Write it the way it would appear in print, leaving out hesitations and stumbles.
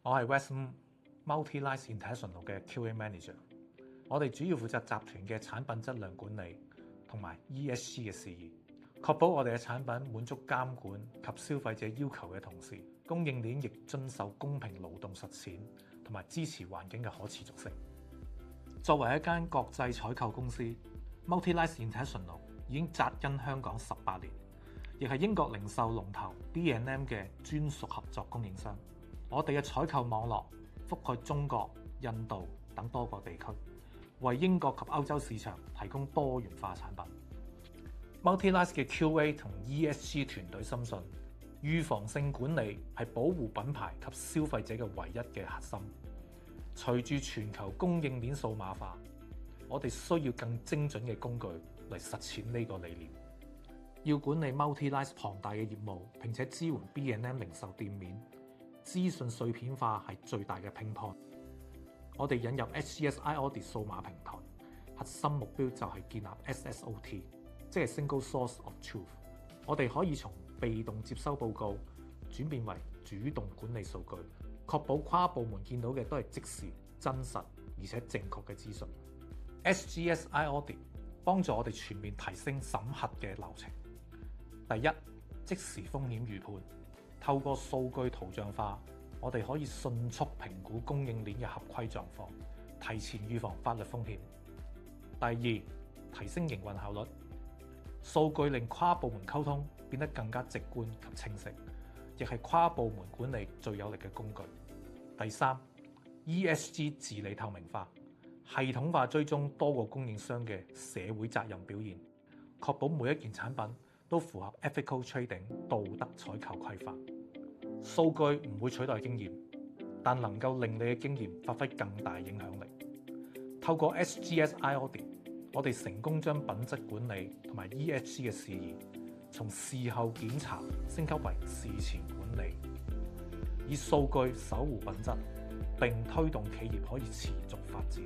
我係 Westm MultiLines International 嘅 QA Manager。我哋主要負責集團嘅產品質量管理同埋 ESG 嘅事宜，確保我哋嘅產品滿足監管及消費者要求嘅同時，供應鏈亦遵守公平勞動實踐同埋支持環境嘅可持續性。作為一間國際採購公司，MultiLines International 已經扎根香港18年，亦係英國零售龍頭 B&M 嘅專屬合作供應商。我哋嘅採購網絡覆蓋中國、印度等多個地區，為英國及歐洲市場提供多元化產品。MultiLines 嘅 QA 同 ESG 團隊深信，預防性管理係保護品牌及消費者嘅唯一嘅核心。隨住全球供應鏈數碼化，我哋需要更精準嘅工具嚟實踐呢個理念。要管理 MultiLines 龐大嘅業務，並且支援 B&M 零售店面，資訊碎片化係最大嘅拼point。我哋引入 SGS iAudit 數碼平台，核心目標就係建立 SSOT， 即係 Single Source of Truth。我哋可以從被動接收報告轉變為主動管理數據，確保跨部門見到嘅都係即時、真實而且正確嘅資訊。SGS iAudit 幫助我哋全面提升審核嘅流程。第一，即時風險預判，透過數據圖像化，我哋可以迅速評估供應鏈嘅合規狀況，提前預防法律風險。第二，提升營運效率，數據令跨部門溝通變得更加直觀及清晰，亦係跨部門管理最有力嘅工具。第三， ESG 治理透明化，系統化追蹤多個供應商嘅社會責任表現，確保每一件產品都符合 ethical trading 道德採購規範。數據唔會取代經驗，但能夠令你嘅經驗發揮更大影響力。透過 SGS iAudit， 我哋成功將品質管理同埋 ESG 嘅事宜從事後檢查升級為事前管理，以數據守護品質，並推動企業可以持續發展。